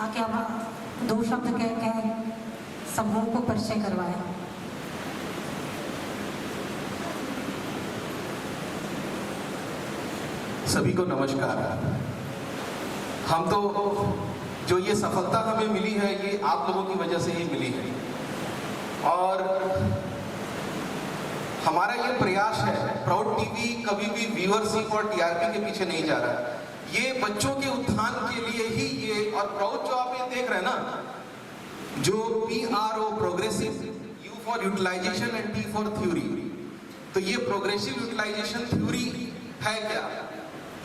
आके अब 2 शब्द कह के समूह को परिचय करवाएं। सभी को नमस्कार। हम तो जो ये सफलता हमें मिली है ये आप लोगों की वजह से ही मिली है, और हमारा ये प्रयास है, प्राउड टीवी कभी भी व्यूअरशिप और टीआरपी के पीछे नहीं जा रहा। ये बच्चों के उत्थान के लिए ही ये, और प्राउड जो आप ये देख रहे हैं ना, जो PRO progressive, U for utilization and T for theory, तो ये प्रोग्रेसिव यूटिलाइजेशन थ्योरी है क्या?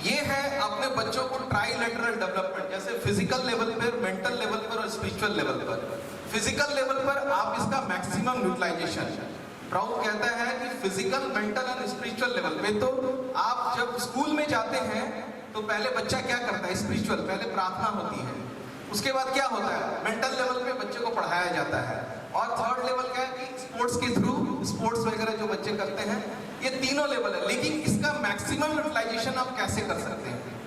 ये है अपने बच्चों को ट्राइलेटरल डेवलपमेंट, जैसे फिजिकल लेवल पर, मेंटल लेवल पर और स्पिरिचुअल लेवल पर। फिजिकल लेवल पर आप इसका मैक्सिमम यूटिलाइजेशन, प्राउड कहता है कि physical, mental and spiritual level पे। तो आप जब स्कूल में जाते हैं तो पहले बच्चा क्या करता है? स्पिरिचुअल, पहले प्रार्थना होती है, उसके बाद क्या होता है? मेंटल लेवल पे बच्चे को पढ़ाया जाता है, और थर्ड लेवल क्या है कि स्पोर्ट्स के थ्रू, स्पोर्ट्स वगैरह जो बच्चे करते हैं, ये तीनों लेवल है। लेकिन इसका मैक्सिमम यूटिलाइजेशन आप कैसे कर सकते हैं?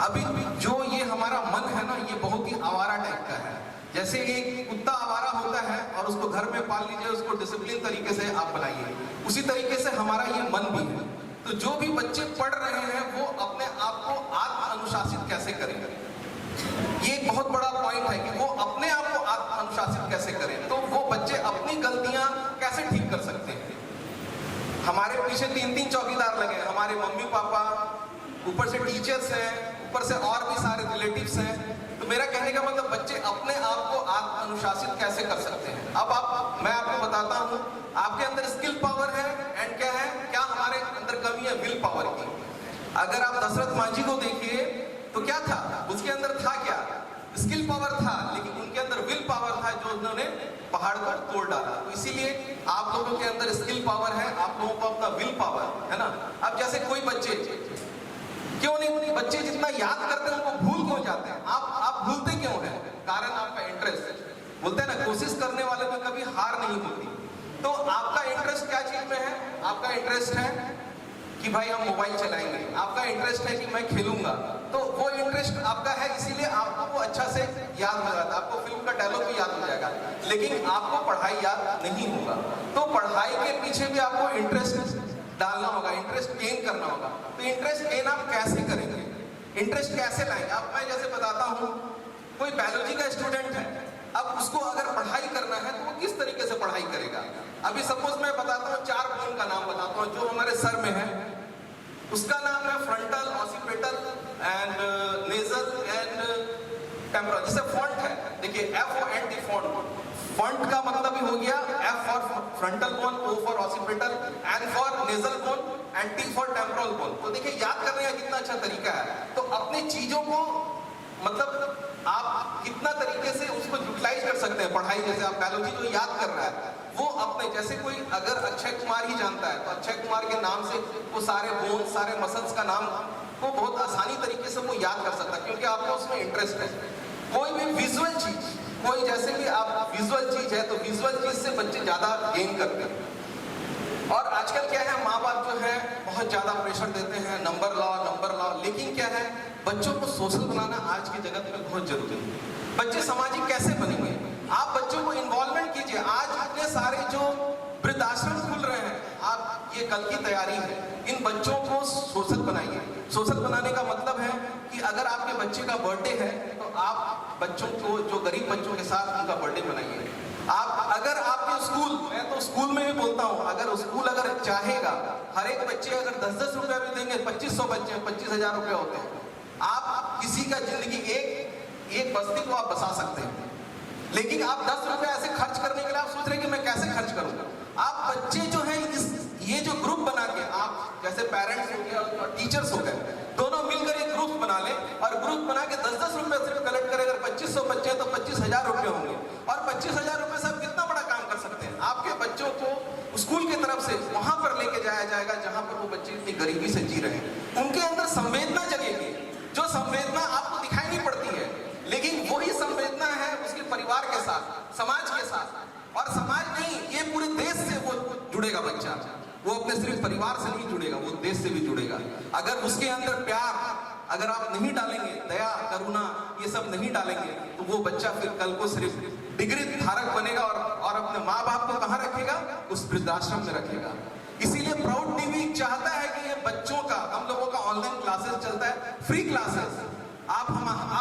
अभी जो ये हमारा मन है ना, ये बहुत ही आवारा टाइप का है। जैसे एक कुत्ता आवारा होता है और उसको घर में पाल लीजिए, उसको डिसिप्लिन तरीके से आप बनाइए, उसी तरीके से हमारा ये मन भी है। तो जो भी बच्चे पढ़ रहे हैं वो अपने आप को आत्म अनुशासित कैसे करेंगे, ये एक बहुत बड़ा पॉइंट है कि वो अपने आप को आत्म अनुशासित कैसे करें। तो वो बच्चे अपनी गलतियां कैसे ठीक कर सकते हैं? हमारे पीछे 3-3 चौकीदार लगे हैं, हमारे मम्मी पापा, ऊपर से टीचर्स हैं, ऊपर से और भी सारे रिलेटिव्स हैं। तो मेरा कहने का मतलब बच्चे अपने आप को आत्म अनुशासित कैसे कर सकते हैं। अब मैं आपको बताता हूँ, आपके अंदर स्किल पावर है एंड क्या है, क्या हमारे अंदर कमी है? विल पावर की। अगर आप दशरथ मांझी को देखिए तो क्या था उसके अंदर? था क्या? स्किल पावर था, लेकिन उनके अंदर विल पावर था जो उन्होंने पहाड़ पर तोड़ डाला। तो इसीलिए आप लोगों के अंदर स्किल पावर है, आप लोगों को अपना विल पावर है ना। अब जैसे कोई बच्चे क्यों नहीं, बच्चे जितना याद करते हैं उनको भूल क्यों जाते हैं? आप भूलते क्यों हैं? कारण आपका इंटरेस्ट। बोलते हैं ना, कोशिश करने वाले में कभी हार नहीं होती। तो आपका इंटरेस्ट क्या चीज में है? आपका इंटरेस्ट है कि भाई हम मोबाइल चलाएंगे, आपका इंटरेस्ट है कि मैं खेलूंगा, तो वो इंटरेस्ट आपका है, इसीलिए आपको वो अच्छा से याद हो जाता है, आपको फिल्म का डायलॉग भी याद हो जाएगा, लेकिन आपको पढ़ाई याद नहीं होगा। तो पढ़ाई के पीछे भी आपको इंटरेस्ट डालना होगा, इंटरेस्ट गेन करना होगा। तो इंटरेस्ट गेन आप कैसे करेंगे? इंटरेस्ट कैसे लाएंगे? अब मैं जैसे बताता हूँ, कोई बायोलॉजी का स्टूडेंट है, अब उसको अगर पढ़ाई करना है तो वो किस तरीके से पढ़ाई करेगा? अभी सपोज मैं बताता हूँ, 4 बोन का नाम बताता हूँ जो हमारे सर में है। उसका नाम है frontal, occipital and nasal and temporal. जैसे फॉन्ट है, देखिए FONT फॉन्ट, फॉन्ट का मतलब ही हो गया F for frontal bone, O for occipital, N for nasal bone and T for temporal bone. तो देखिए याद करने का कितना अच्छा तरीका है। तो अपनी चीजों को मतलब आप कितना तरीके से उसको यूटिलाइज कर सकते हैं। पढ़ाई जैसे आप बायोलॉजी जो याद कर रहा है वो अपने, जैसे कोई अगर अक्षय कुमार ही जानता है तो अक्षय कुमार के नाम से वो सारे बोन, सारे मसल्स का नाम को बहुत आसानी तरीके से वो याद कर सकता है, क्योंकि आपको उसमें इंटरेस्ट है। कोई भी विजुअल चीज, कोई जैसे कि आप विजुअल चीज है तो विजुअल चीज से बच्चे ज्यादा गेन करते हैं। और आजकल क्या है, माँ बाप जो है बहुत ज्यादा प्रेशर देते हैं, नंबर लाओ नंबर लाओ, लेकिन क्या है, बच्चों को सोशल बनाना आज की जगत में बहुत जरूरी है। बच्चे सामाजिक कैसे बनेंगे? आप बच्चों को इन्वॉल्वमेंट कीजिए। आज इतने सारे जो वृद्धाश्रम खुल रहे हैं, आप ये कल की तैयारी है, इन बच्चों को सोशल बनाइए। सोशल बनाने का मतलब है कि अगर आपके बच्चे का बर्थडे है तो आप बच्चों को, जो गरीब बच्चों के साथ उनका बर्थडे मनाइए। आप अगर आपके स्कूल, मैं तो स्कूल में भी बोलता हूँ, अगर स्कूल अगर चाहेगा, हर एक बच्चे अगर 10-10 रुपया भी देंगे, 2500 बच्चे 25,000 रुपये होते हैं, आप किसी का जिंदगी एक बस्ती को आप बसा सकते हैं। लेकिन आप 10 रुपए ऐसे खर्च करने के लिए आप सोच रहे कि मैं कैसे खर्च करूंगा। आप बच्चे जो है ये जो ग्रुप बना के, आप जैसे पेरेंट्स हो गए और टीचर्स हो गए, दोनों मिलकर एक ग्रुप बना ले, और ग्रुप बना के 10-10 रुपए सिर्फ कलेक्ट करें। अगर 2500 बच्चे हैं तो 25,000 रुपये होंगे, और 25,000 रुपये से आप कितना बड़ा काम कर सकते हैं। आपके बच्चों को स्कूल की तरफ से वहां पर लेके जाया जाएगा जहां पर वो बच्चे इतनी गरीबी से जी रहे हैं। उनके अंदर संवेदना जगेगी, जो संवेदना आपको दिखाई नहीं पड़ती है, लेकिन वही संवेदना है उसके परिवार के साथ, समाज के साथ। और समाज नहीं, ये पूरे देश से वो जुड़ेगा बच्चा। वो अपने सिर्फ परिवार से नहीं जुड़ेगा, वो देश से भी जुड़ेगा। अगर उसके अंदर प्यार, अगर आप नहीं डालेंगे, दया करुणा ये सब नहीं डालेंगे, तो वो बच्चा फिर कल को सिर्फ डिग्री धारक बनेगा और अपने माँ बाप को कहाँ रखेगा? उस वृद्धाश्रम में रखेगा। इसीलिए प्राउड टीवी चाहता है कि ये बच्चों का, हम लोगों का ऑनलाइन क्लासेस चलता है, फ्री क्लासेस। आप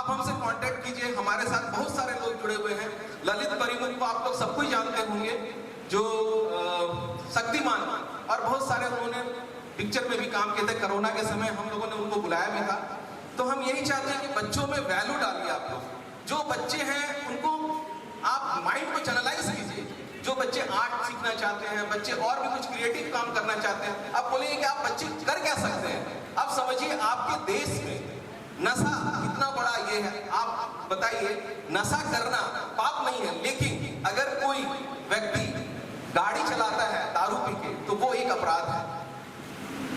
हमसे कांटेक्ट कीजिए। हमारे साथ बहुत सारे लोग जुड़े हुए हैं। ललित परिमुख को आप लोग सबको ही जानते होंगे, जो शक्तिमान, और बहुत सारे उन्होंने पिक्चर में भी काम किए थे। कोरोना के समय हम लोगों ने उनको बुलाया भी था। तो हम यही चाहते हैं कि बच्चों में वैल्यू डालिए। आप लोग जो बच्चे हैं उनको आप माइंड को चैनलाइज कीजिए। जो बच्चे आर्ट सीखना चाहते हैं, बच्चे और भी कुछ क्रिएटिव काम करना चाहते हैं, आप बोलिए कि आप बच्चे कर क्या सकते हैं। आप समझिए आपके देश में नशा इतना बड़ा ये है, आप बताइए, नशा करना पाप नहीं है, लेकिन अगर कोई व्यक्ति गाड़ी चलाता है दारू पी के, तो वो एक अपराध है।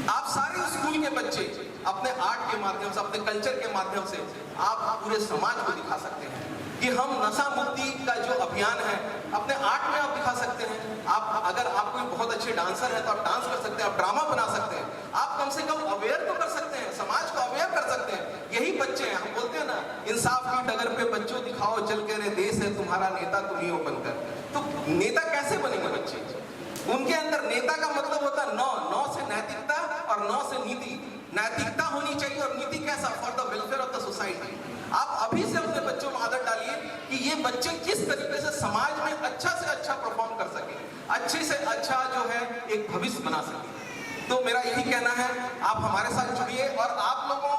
आप सारे स्कूल के बच्चे अपने आर्ट के माध्यम से, अपने कल्चर के माध्यम से आप पूरे समाज को दिखा सकते हैं कि हम नशा मुक्ति का जो अभियान है अपने आर्ट में आप दिखा सकते हैं। आप अगर आप कोई बहुत अच्छे डांसर है तो आप डांस कर सकते हैं, आप ड्रामा बना सकते हैं, आप कम से कम अवेयर तो कर सकते हैं, समाज को अवेयर कर सकते हैं। यही बच्चे हैं, हम बोलते हैं ना, इंसाफ की डगर पे बच्चों दिखाओ चल के, रे देश है तुम्हारा नेता तुम ही हो बनकर। तो नेता कैसे बनेंगे बच्चे? उनके अंदर नेता का मतलब होता है नौ से नैतिकता और 9 से नीति। नैतिकता होनी चाहिए और नीति कैसा? For the welfare of the society. आप अभी से अपने बच्चों में आदत डालिए कि ये बच्चे किस तरीके से समाज में अच्छा से अच्छा परफॉर्म कर सके, अच्छे से अच्छा जो है एक भविष्य बना सके। तो मेरा यही कहना है, आप हमारे साथ जुड़िए। और आप लोगों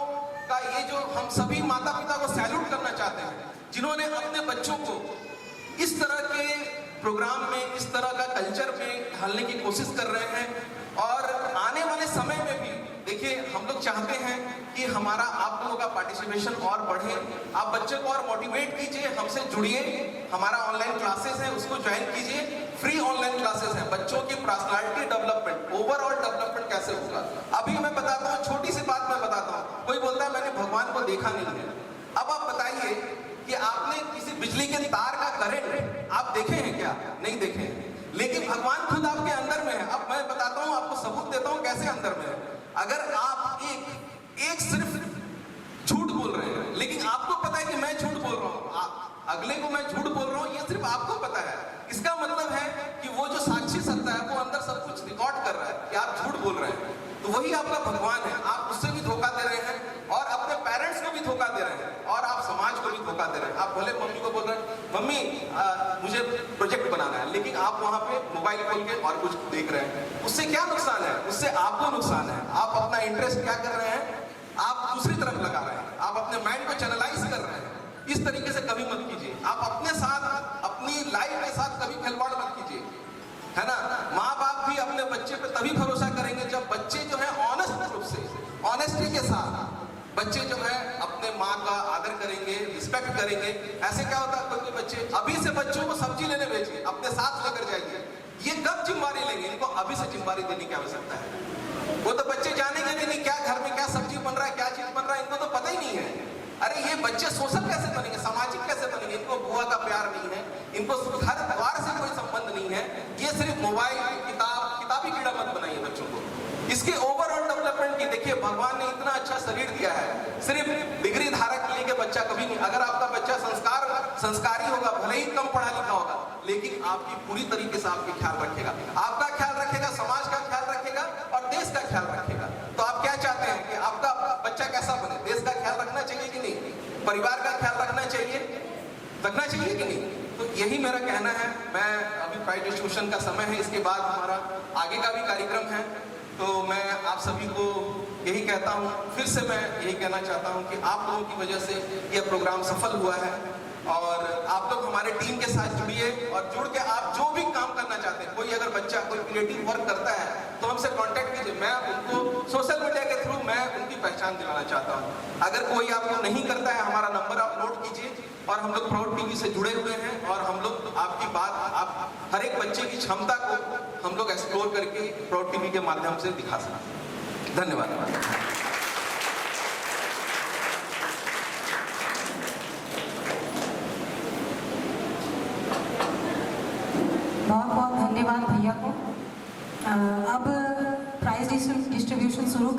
का ये जो, हम सभी माता पिता को सैल्यूट करना चाहते हैं जिन्होंने अपने बच्चों को इस तरह के प्रोग्राम में, इस तरह का कल्चर में ढालने की कोशिश कर रहे हैं। और आने वाले समय में भी देखिए, हम लोग चाहते हैं कि हमारा, आप लोगों का पार्टिसिपेशन और बढ़े। आप बच्चे को और मोटिवेट कीजिए, हमसे जुड़िए। हमारा ऑनलाइन क्लासेस है, उसको ज्वाइन कीजिए। फ्री ऑनलाइन क्लासेस हैं। बच्चों की पर्सनालिटी डेवलपमेंट, ओवरऑल डेवलपमेंट कैसे होगा। अभी मैं बताता हूँ, छोटी सी बात मैं बताता हूँ। कोई बोलता है मैंने भगवान को देखा नहीं है। अब आप बताइए कि आपने किसी बिजली के तार का करंट आप देखे हैं क्या? नहीं देखे हैं, लेकिन भगवान खुद आपके अंदर में है। अब मैं बताता हूँ, आपको सबूत देता हूँ कैसे अंदर में है। अगर आप एक सिर्फ झूठ बोल रहे हैं, लेकिन आपको पता है कि मैं झूठ बोल रहा हूँ, अगले को मैं झूठ बोल रहा हूँ, ये सिर्फ आपको पता है, इसका मतलब है कि वो जो साक्षी सत्ता है वो अंदर सब कुछ रिकॉर्ड कर रहा है कि आप झूठ बोल रहे हैं। तो वही आपका भगवान है। आप उससे भी धोखा दे रहे हैं और अपने पेरेंट्स को भी धोखा दे रहे हैं और आप समाज को भी धोखा दे रहे हैं। आप भले मम्मी को बोल रहे हैं मम्मी मुझे प्रोजेक्ट बनाना है, लेकिन आप वहां पे मोबाइल खोल के और कुछ देख रहे हैं। उससे क्या नुकसान है? उससे आपको नुकसान है। आप अपना इंटरेस्ट क्या कर रहे हैं? आप दूसरी तरफ लगा रहे हैं, आप अपने माइंड को चैनलाइज कर रहे हैं। इस तरीके से कभी मत कीजिए। आप अपने साथ, अपनी लाइफ के साथ कभी खिलवाड़ मत कीजिए, है ना। माँ बाप भी अपने बच्चे पे तभी भरोसा करेंगे जब बच्चे जो है ऑनेस्ट रूप से, ऑनेस्टी के साथ बच्चे जो है अपने माँ का आदर करेंगे, रिस्पेक्ट करेंगे। ऐसे क्या होता है, कोई बच्चे अभी से बच्चों को सब्जी लेने भेजिए, अपने साथ लेकर जाइए। ये कब जिम्मेवारी लेंगे? इनको अभी से जिम्मेवारी देने की आवश्यकता है। वो तो बच्चे जानेंगे भी नहीं क्या घर में क्या सब्जी बन रहा है, क्या चीज बन रहा है, इनको तो पता ही नहीं है। अरे ये बच्चे सोशल कैसे बनेंगे, सामाजिक कैसे बनेंगे? इनको बुआ का प्यार नहीं है, इनको घर द्वार से कोई संबंध नहीं है। ये सिर्फ मोबाइल, किताबी कीड़ा मत बनाइए बच्चों को। इसके ओवरऑल डेवलपमेंट की देखिए, भगवान ने इतना अच्छा शरीर दिया है, सिर्फ डिग्री धारक लेके बच्चा कभी नहीं। अगर आपका बच्चा संस्कारी होगा, भले ही कम पढ़ा लिखा होगा, लेकिन आपकी पूरी तरीके से आपकी ख्याल रखेगा, आपका ख्याल रखेगा, समाज का ख्याल रखेगा और देश का ख्याल रखेगा। तो आप क्या चाहते हैं कि आपका बच्चा कैसा बने? देश का ख्याल रखना चाहिए कि नहीं? परिवार का ख्याल रखना चाहिए कि नहीं? तो यही मेरा कहना है। मैं अभी प्राइज डिस्ट्रीब्यूशन का समय है, इसके बाद हमारा आगे का भी कार्यक्रम है। तो मैं आप सभी को यही कहता हूँ, फिर से मैं यही कहना चाहता हूँ कि आप लोगों की वजह से यह प्रोग्राम सफल हुआ है। और आप लोग हमारे टीम के साथ जुड़िए और जुड़ के आप जो भी काम करना चाहते हैं, कोई अगर बच्चा कोई क्रिएटिव वर्क करता है तो हमसे कांटेक्ट कीजिए। मैं उनको सोशल मीडिया के थ्रू मैं उनकी पहचान दिलाना चाहता हूँ। अगर कोई आपको नहीं करता है, हमारा नंबर आप नोट कीजिए। और हम लोग प्राउड टीवी से जुड़े हुए हैं और हम लोग आपकी बात, आप हर एक बच्चे की क्षमता को हम लोग एक्सप्लोर करके प्राउड टीवी के माध्यम से दिखा सकते हैं। धन्यवाद। बहुत बहुत धन्यवाद भैया को। अब प्राइज डिस्ट्रीब्यूशन शुरू कर